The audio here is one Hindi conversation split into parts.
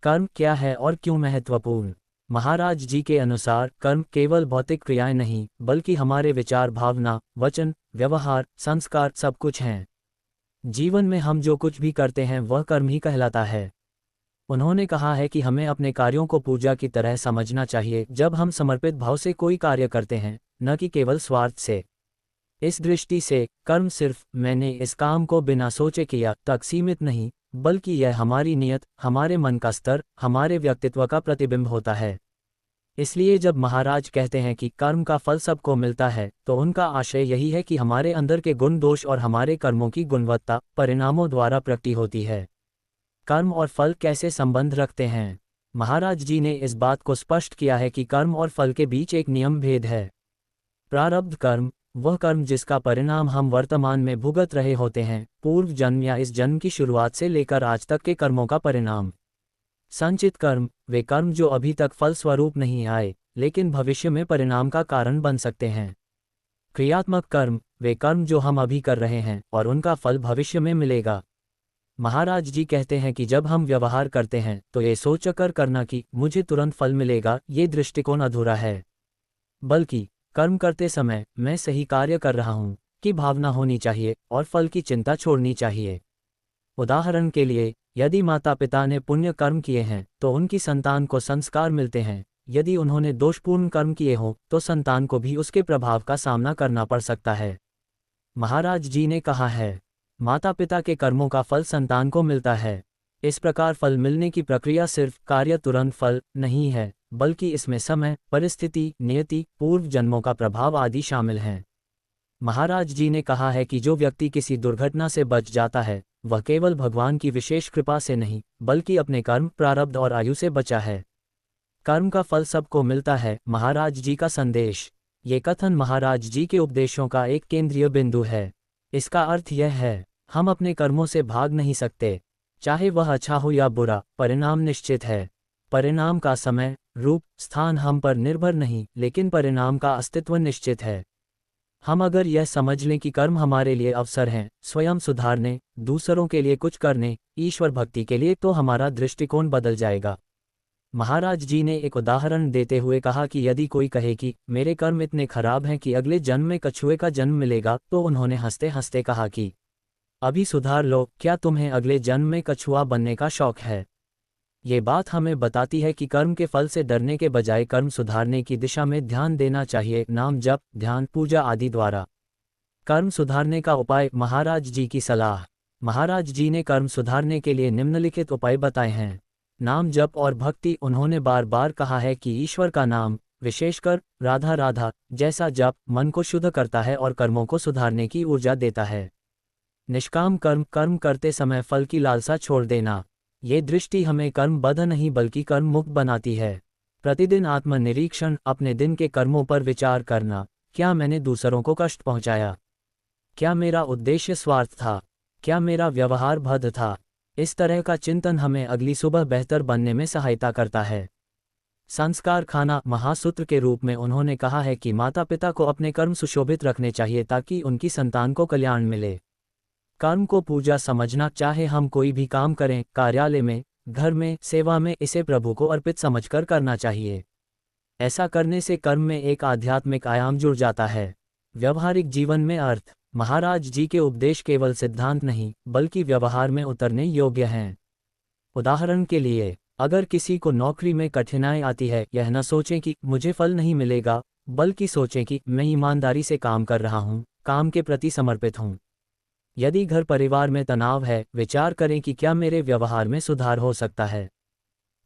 कर्म क्या है और क्यों महत्वपूर्ण? महाराज जी के अनुसार कर्म केवल भौतिक क्रियाएं नहीं, बल्कि हमारे विचार, भावना, वचन, व्यवहार, संस्कार सब कुछ हैं। जीवन में हम जो कुछ भी करते हैं वह कर्म ही कहलाता है। उन्होंने कहा है कि हमें अपने कार्यों को पूजा की तरह समझना चाहिए, जब हम समर्पित भाव से कोई कार्य करते हैं, न कि केवल स्वार्थ से। इस दृष्टि से कर्म सिर्फ मैंने इस काम को बिना सोचे किया तक सीमित नहीं, बल्कि यह हमारी नियत, हमारे मन का स्तर, हमारे व्यक्तित्व का प्रतिबिंब होता है। इसलिए जब महाराज कहते हैं कि कर्म का फल सबको मिलता है, तो उनका आशय यही है कि हमारे अंदर के गुण दोष और हमारे कर्मों की गुणवत्ता परिणामों द्वारा प्रकट होती है। कर्म और फल कैसे संबंध रखते हैं? महाराज जी ने इस बात को स्पष्ट किया है कि कर्म और फल के बीच एक नियम भेद है। प्रारब्ध कर्म, वह कर्म जिसका परिणाम हम वर्तमान में भुगत रहे होते हैं, पूर्व जन्म या इस जन्म की शुरुआत से लेकर आज तक के कर्मों का परिणाम। संचित कर्म, वे कर्म जो अभी तक फल स्वरूप नहीं आए, लेकिन भविष्य में परिणाम का कारण बन सकते हैं। क्रियात्मक कर्म, वे कर्म जो हम अभी कर रहे हैं और उनका फल भविष्य में मिलेगा। महाराज जी कहते हैं कि जब हम व्यवहार करते हैं तो ये सोचकर करना कि मुझे तुरंत फल मिलेगा, ये दृष्टिकोण अधूरा है। बल्कि कर्म करते समय मैं सही कार्य कर रहा हूँ की भावना होनी चाहिए और फल की चिंता छोड़नी चाहिए। उदाहरण के लिए, यदि माता पिता ने पुण्य कर्म किए हैं तो उनकी संतान को संस्कार मिलते हैं। यदि उन्होंने दोषपूर्ण कर्म किए हों तो संतान को भी उसके प्रभाव का सामना करना पड़ सकता है। महाराज जी ने कहा है, माता पिता के कर्मों का फल संतान को मिलता है। इस प्रकार फल मिलने की प्रक्रिया सिर्फ कार्य तुरंत फल नहीं है, बल्कि इसमें समय, परिस्थिति, नियति, पूर्व जन्मों का प्रभाव आदि शामिल हैं। महाराज जी ने कहा है कि जो व्यक्ति किसी दुर्घटना से बच जाता है, वह केवल भगवान की विशेष कृपा से नहीं, बल्कि अपने कर्म, प्रारब्ध और आयु से बचा है। कर्म का फल सबको मिलता है, महाराज जी का संदेश। ये कथन महाराज जी के उपदेशों का एक केंद्रीय बिंदु है। इसका अर्थ यह है, हम अपने कर्मों से भाग नहीं सकते। चाहे वह अच्छा हो या बुरा, परिणाम निश्चित है। परिणाम का समय, रूप, स्थान हम पर निर्भर नहीं, लेकिन परिणाम का अस्तित्व निश्चित है। हम अगर यह समझ लें कि कर्म हमारे लिए अवसर हैं, स्वयं सुधारने, दूसरों के लिए कुछ करने, ईश्वर भक्ति के लिए, तो हमारा दृष्टिकोण बदल जाएगा। महाराज जी ने एक उदाहरण देते हुए कहा कि यदि कोई कहे कि मेरे कर्म इतने खराब हैं कि अगले जन्म में कछुए का जन्म मिलेगा, तो उन्होंने हंसते हंसते कहा कि अभी सुधार लो, क्या तुम्हें अगले जन्म में कछुआ बनने का शौक है? ये बात हमें बताती है कि कर्म के फल से डरने के बजाय कर्म सुधारने की दिशा में ध्यान देना चाहिए, नाम जप, ध्यान, पूजा आदि द्वारा। कर्म सुधारने का उपाय, महाराज जी की सलाह। महाराज जी ने कर्म सुधारने के लिए निम्नलिखित उपाय बताए हैं। नाम जप और भक्ति, उन्होंने बार बार कहा है कि ईश्वर का नाम, विशेषकर राधा राधा जैसा जप, मन को शुद्ध करता है और कर्मों को सुधारने की ऊर्जा देता है। निष्काम कर्म, कर्म करते समय फल की लालसा छोड़ देना। ये दृष्टि हमें कर्मबद्ध नहीं बल्कि कर्म मुक्त बनाती है। प्रतिदिन आत्मनिरीक्षण, अपने दिन के कर्मों पर विचार करना। क्या मैंने दूसरों को कष्ट पहुंचाया? क्या मेरा उद्देश्य स्वार्थ था? क्या मेरा व्यवहार बद्ध था? इस तरह का चिंतन हमें अगली सुबह बेहतर बनने में सहायता करता है। संस्कार खाना, महासूत्र के रूप में उन्होंने कहा है कि माता पिता को अपने कर्म सुशोभित रखने चाहिए ताकि उनकी संतान को कल्याण मिले। कर्म को पूजा समझना, चाहे हम कोई भी काम करें, कार्यालय में, घर में, सेवा में, इसे प्रभु को अर्पित समझकर करना चाहिए। ऐसा करने से कर्म में एक आध्यात्मिक आयाम जुड़ जाता है। व्यवहारिक जीवन में अर्थ, महाराज जी के उपदेश केवल सिद्धांत नहीं, बल्कि व्यवहार में उतरने योग्य हैं। उदाहरण के लिए, अगर किसी को नौकरी में कठिनाई आती है, यह न सोचें कि मुझे फल नहीं मिलेगा, बल्कि सोचें कि मैं ईमानदारी से काम कर रहा हूँ, काम के प्रति समर्पित हूँ। यदि घर परिवार में तनाव है, विचार करें कि क्या मेरे व्यवहार में सुधार हो सकता है।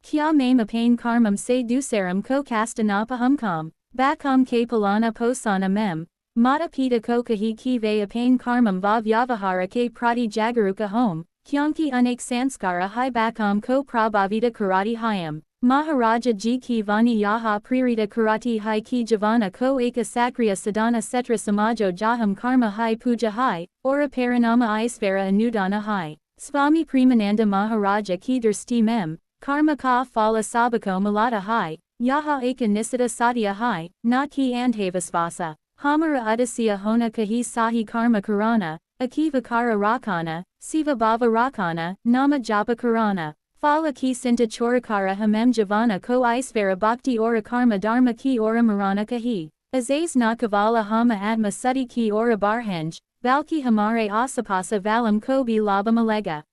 Kya mame apain karmam se dusaram ko kastanapahumkam, bakam ke palana posana mem, mata pita ko kahi ki ve apain karmam va vyavahara ke prati jagaruka home, kyanki unek sanskara hi bakam ko prabhavita karati hyam, Maharaja ji ki vani yaha pririta karati hi ki javana ko eka sakriya sadana setra samajo jaham karma hi puja hi, ora paranama isvara anudana hi, Swami Premananda Maharaja ki drsti mem, Karma ka phala sabako malata hai, yaha eka nisita satya hai, na ki andhavasvasa, hamara udasya hona kahi sahi karma karana, akiva kara rakana, siva bhava rakana, nama japa karana. Fala ki sinta chorakara hamem javana ko isvara bhakti ora karma dharma ki ora marana kahi. Azaz na kavala hama atma sati ki ora barhenj, balki hamare asapasa valam ko bi labam alega.